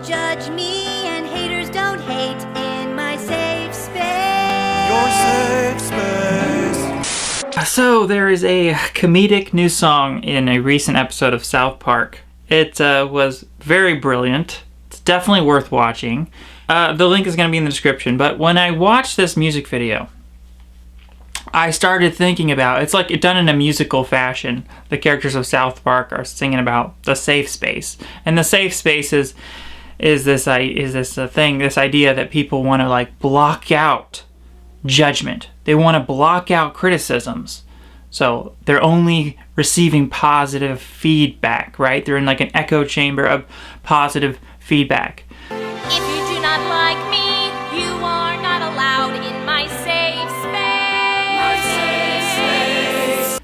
judge me, and haters don't hate in my safe space. Your safe space. So there is a comedic new song in a recent episode of South Park. It was very brilliant. It's definitely worth watching. The link is going to be in the description. But when I watched this music video, I started thinking about, it's like it's done in a musical fashion. The characters of South Park are singing about the safe space, and the safe space is this idea that people want to like block out judgment. They want to block out criticisms, so they're only receiving positive feedback. Right? They're in like an echo chamber of positive feedback. If you do not like me, you are not allowed in my safe space.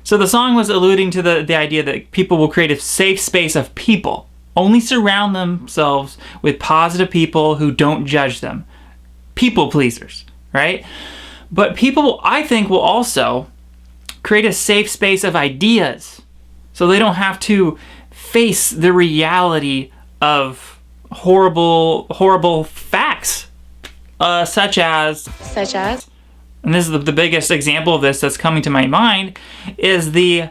So the song was alluding to the idea that people will create a safe space of people. Only surround themselves with positive people who don't judge them. People pleasers, right? But people, I think, will also create a safe space of ideas, so they don't have to face the reality of horrible facts, such as, and this is the biggest example of this that's coming to my mind, is the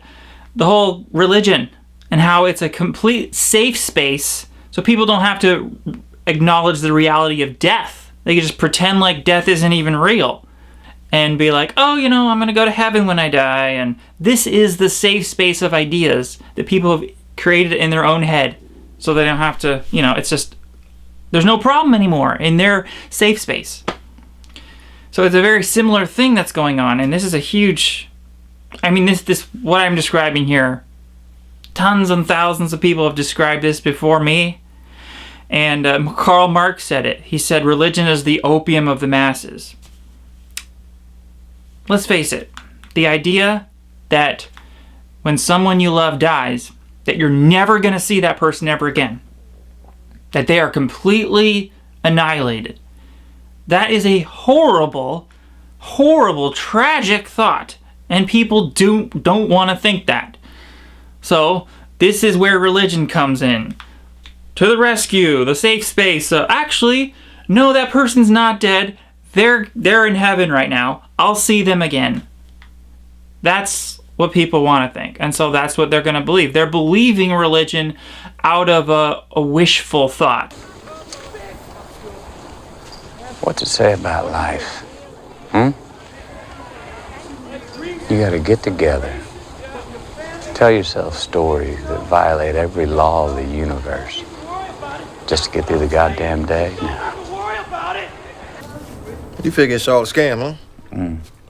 whole religion and how it's a complete safe space, so people don't have to acknowledge the reality of death. They can just pretend like death isn't even real and be like, oh, you know, I'm gonna go to heaven when I die. And this is the safe space of ideas that people have created in their own head, so they don't have to, you know, it's just, there's no problem anymore in their safe space. So it's a very similar thing that's going on, and this is a huge, I mean, this what I'm describing here, tons and thousands of people have described this before me, and Karl Marx said it. He said religion is the opium of the masses. Let's face it, the idea that when someone you love dies, that you're never going to see that person ever again, that they are completely annihilated, that is a horrible, tragic thought, and people don't want to think that. So this is where religion comes in. To the rescue, the safe space. Actually, no, that person's not dead. They're in heaven right now. I'll see them again. That's what people want to think. And so that's what they're going to believe. They're believing religion out of a wishful thought. What to say about life? You gotta get together. Tell yourself stories that violate every law of the universe. Just to get through the goddamn day? No. You figure it's all a scam, huh?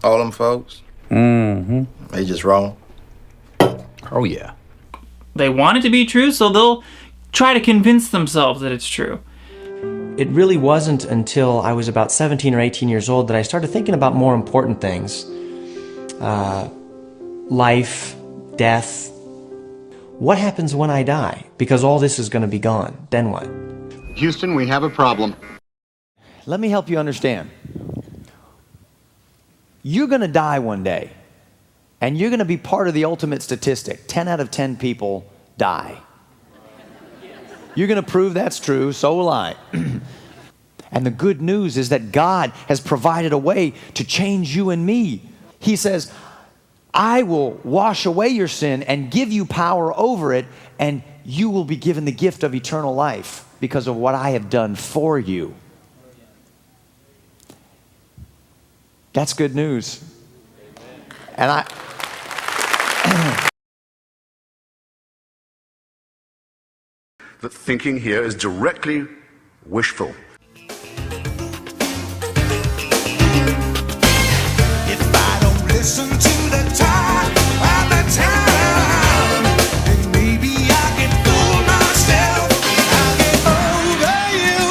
All them folks? Mm-hmm. They just wrong? Oh, yeah. They want it to be true, so they'll try to convince themselves that it's true. It really wasn't until I was about 17 or 18 years old that I started thinking about more important things. Life, death. What happens when I die? Because all this is going to be gone. Then what? Houston, we have a problem. Let me help you understand. You're going to die one day, and you're going to be part of the ultimate statistic. 10 out of 10 people die. You're going to prove that's true, so will I. And the good news is that God has provided a way to change you and me. He says, I will wash away your sin and give you power over it, and you will be given the gift of eternal life because of what I have done for you. That's good news. And that thinking here is directly wishful. If I don't listen to the talk of the town, then maybe I can fool myself. I'll get over you.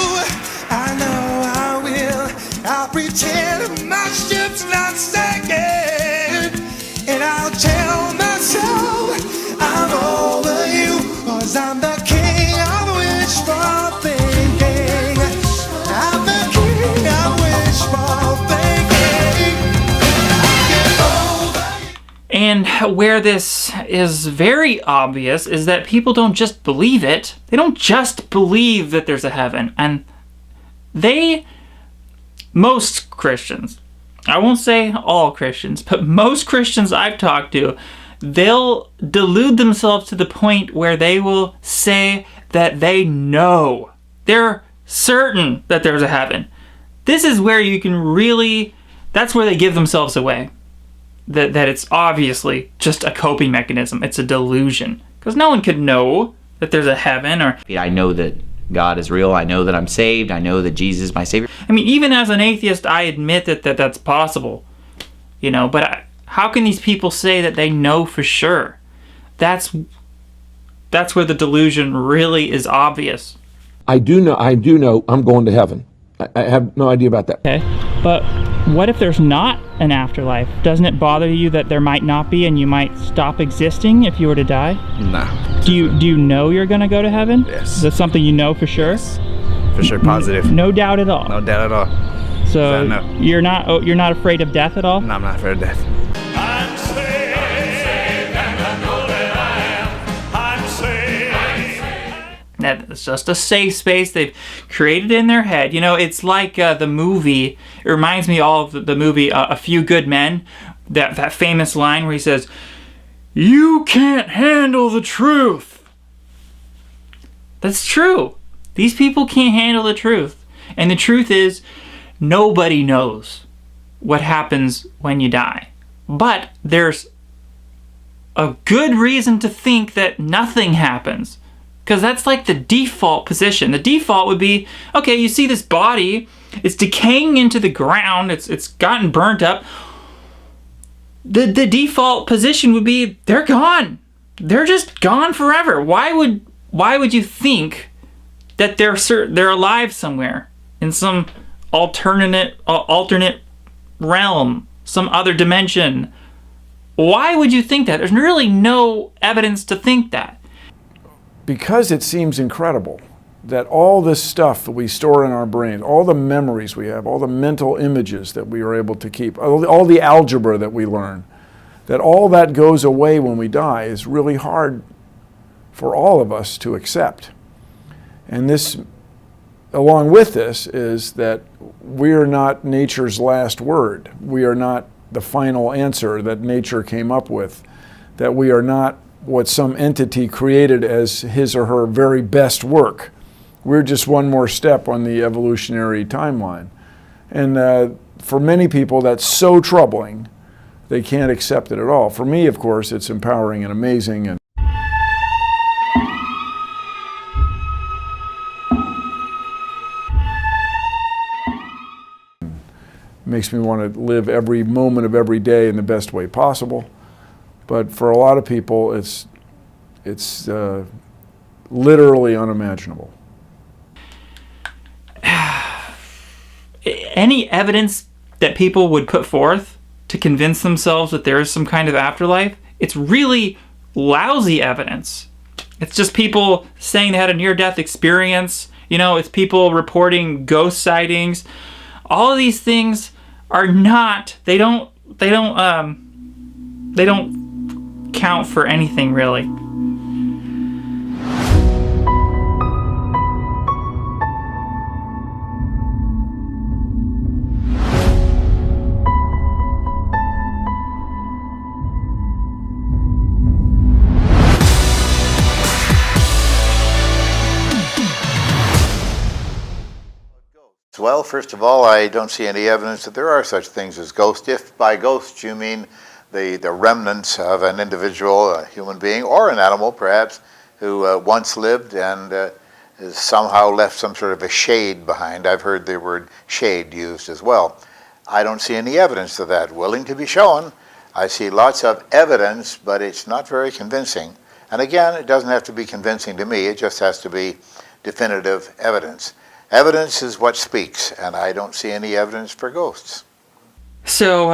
I know I will. I'll pretend my ship's not sinking, and I'll tell myself I'm over you, 'cause I'm the king of wishful thinking. I'm the king of wishful thinking. And And where this is very obvious is that people don't just believe it. They don't just believe that there's a heaven. And most Christians, I won't say all Christians, but most Christians I've talked to, they'll delude themselves to the point where they will say that they know. They're certain that there's a heaven. This is where you can really, that's where they give themselves away. That it's obviously just a coping mechanism. It's a delusion. Because no one could know that there's a heaven or... I know that God is real. I know that I'm saved. I know that Jesus is my Savior. I mean, even as an atheist, I admit that that's possible. You know, but how can these people say that they know for sure? That's where the delusion really is obvious. I do know I'm going to heaven. I have no idea about that. Okay, but what if there's not an afterlife? Doesn't it bother you that there might not be and you might stop existing if you were to die? Nah. Do you know you're going to go to heaven? Yes. Is that something you know for sure? Yes. For sure, positive. No doubt at all? No doubt at all. So no. you're not afraid of death at all? No, I'm not afraid of death. I'm saved, and I know that I am. I'm saved. That's just a safe space they've created in their head. You know, it's like the movie. It reminds me all of the movie A Few Good Men. That famous line where he says, "You can't handle the truth." That's true. These people can't handle the truth. And the truth is, nobody knows what happens when you die. But there's a good reason to think that nothing happens. Because that's like the default position. The default would be, okay, you see this body, it's decaying into the ground, it's gotten burnt up. The default position would be, they're gone. They're just gone forever. Why would you think that they're alive somewhere in some alternate realm, some other dimension? Why would you think that? There's really no evidence to think that. Because it seems incredible that all this stuff that we store in our brains, all the memories we have, all the mental images that we are able to keep, all the algebra that we learn, that all that goes away when we die is really hard for all of us to accept. And this, along with this, is that we are not nature's last word. We are not the final answer that nature came up with, that we are not what some entity created as his or her very best work. We're just one more step on the evolutionary timeline. And for many people, that's so troubling, they can't accept it at all. For me, of course, it's empowering and amazing. And makes me want to live every moment of every day in the best way possible. But for a lot of people, it's literally unimaginable. Any evidence that people would put forth to convince themselves that there is some kind of afterlife, it's really lousy evidence. It's just people saying they had a near-death experience. You know, it's people reporting ghost sightings. All of these things are not, they don't count for anything really. Well, first of all, I don't see any evidence that there are such things as ghosts. If by ghosts you mean the remnants of an individual, a human being, or an animal perhaps, who once lived and has somehow left some sort of a shade behind. I've heard the word shade used as well. I don't see any evidence of that willing to be shown. I see lots of evidence, but it's not very convincing. And again, it doesn't have to be convincing to me, it just has to be definitive evidence. Evidence is what speaks, and I don't see any evidence for ghosts. So,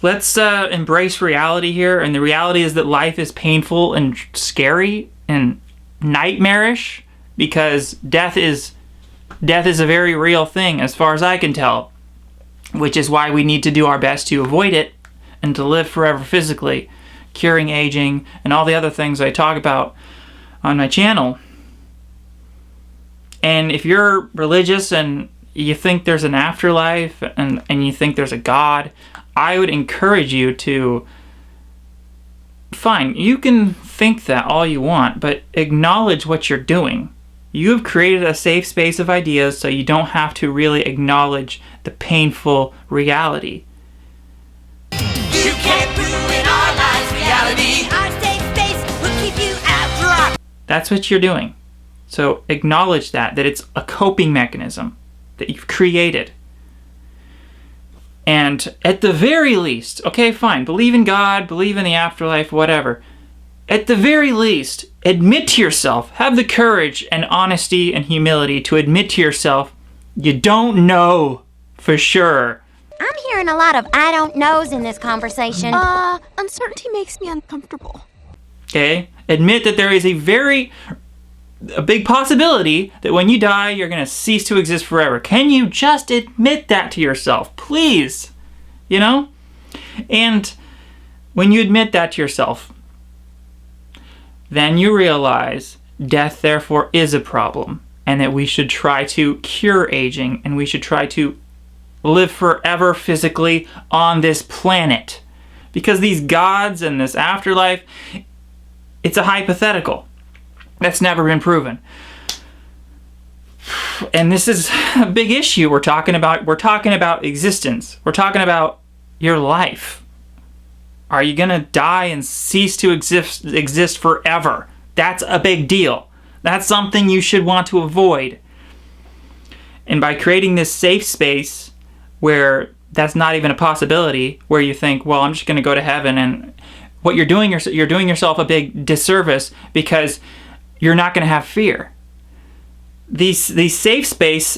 let's embrace reality here, and the reality is that life is painful and scary and nightmarish, because death is a very real thing as far as I can tell, which is why we need to do our best to avoid it and to live forever physically, curing aging, and all the other things I talk about on my channel. And if you're religious and you think there's an afterlife and you think there's a God, I would encourage you to, fine, you can think that all you want, but acknowledge what you're doing. You have created a safe space of ideas so you don't have to really acknowledge the painful reality. You can't ruin our lives, reality. Our safe space will keep you out. That's what you're doing. So acknowledge that it's a coping mechanism that you've created. And at the very least, okay, fine, believe in God, believe in the afterlife, whatever. At the very least, admit to yourself, have the courage and honesty and humility to admit to yourself, you don't know for sure. I'm hearing a lot of I don't knows in this conversation. Uncertainty makes me uncomfortable. Okay? Admit that there is a big possibility that when you die, you're going to cease to exist forever. Can you just admit that to yourself, please? You know? And when you admit that to yourself, then you realize death therefore is a problem, and that we should try to cure aging, and we should try to live forever physically on this planet. Because these gods and this afterlife, it's a hypothetical. That's never been proven. And this is a big issue we're talking about. We're talking about existence. We're talking about your life. Are you going to die and cease to exist forever? That's a big deal. That's something you should want to avoid. And by creating this safe space where that's not even a possibility, where you think, well, I'm just going to go to heaven, and what you're doing yourself a big disservice, because you're not going to have fear. The safe space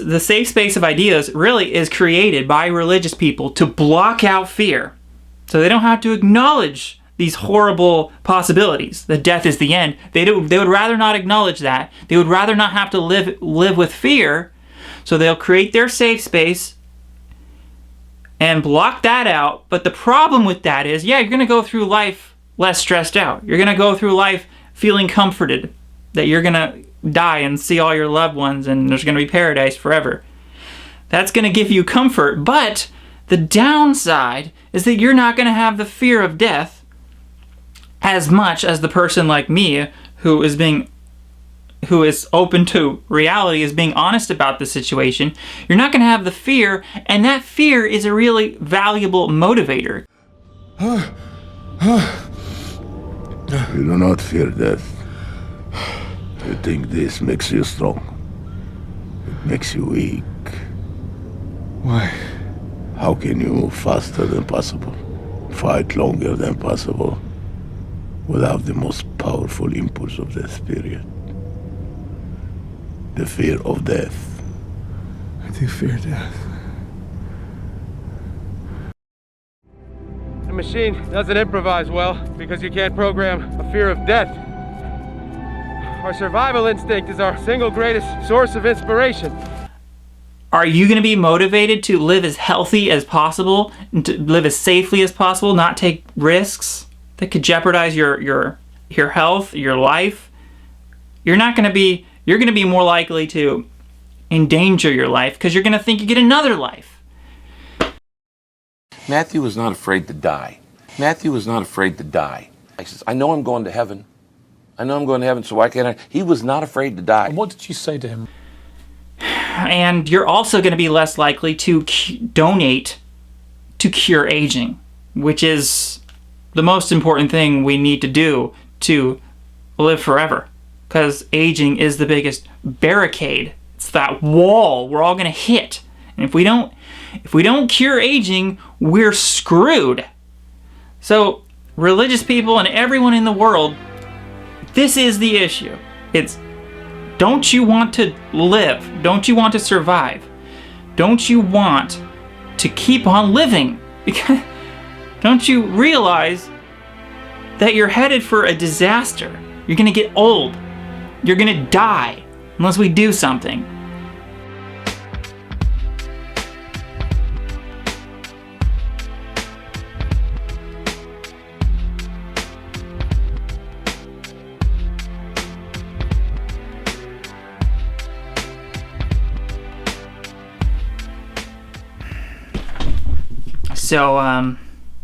of ideas really is created by religious people to block out fear. So they don't have to acknowledge these horrible possibilities, that death is the end. They would rather not acknowledge that. They would rather not have to live with fear. So they'll create their safe space and block that out. But the problem with that is, yeah, you're going to go through life less stressed out. You're going to go through life feeling comforted that you're going to die and see all your loved ones and there's going to be paradise forever. That's going to give you comfort, but the downside is that you're not going to have the fear of death as much as the person like me who is open to reality, is being honest about the situation. You're not going to have the fear, and that fear is a really valuable motivator. You do not fear death. You think this makes you strong. It makes you weak. Why? How can you move faster than possible, fight longer than possible, without the most powerful impulse of the spirit? The fear of death. I do fear death. The machine doesn't improvise well because you can't program a fear of death. Our survival instinct is our single greatest source of inspiration. Are you going to be motivated to live as healthy as possible, to live as safely as possible, not take risks that could jeopardize your health, your life? You're going to be more likely to endanger your life because you're going to think you get another life. Matthew was not afraid to die. Matthew was not afraid to die. He says, I know I'm going to heaven. I know I'm going to heaven, so why can't I? He was not afraid to die. And what did you say to him? And you're also going to be less likely to donate to cure aging, which is the most important thing we need to do to live forever. Because aging is the biggest barricade. It's that wall we're all going to hit. And if we don't cure aging, we're screwed. So religious people and everyone in the world, this is the issue. It's, don't you want to live? Don't you want to survive? Don't you want to keep on living? Because don't you realize that you're headed for a disaster? You're going to get old. You're going to die unless we do something. So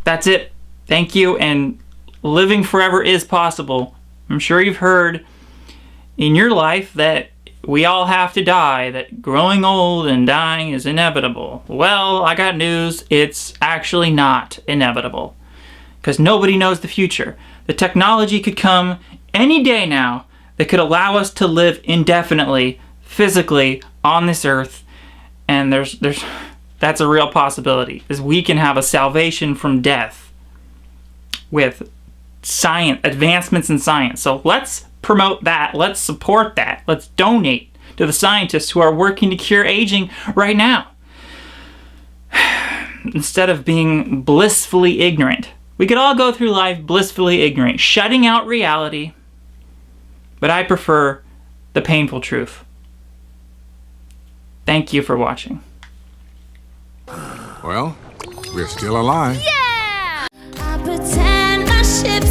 that's it. Thank you. And living forever is possible. I'm sure you've heard in your life that we all have to die, that growing old and dying is inevitable. Well, I got news. It's actually not inevitable, because nobody knows the future. The technology could come any day now that could allow us to live indefinitely, physically, on this earth. And that's a real possibility, is we can have a salvation from death with science, advancements in science. So let's promote that. Let's support that. Let's donate to the scientists who are working to cure aging right now. Instead of being blissfully ignorant. We could all go through life blissfully ignorant, shutting out reality, but I prefer the painful truth. Thank you for watching. Well, we're still alive. Yeah! I pretend my ship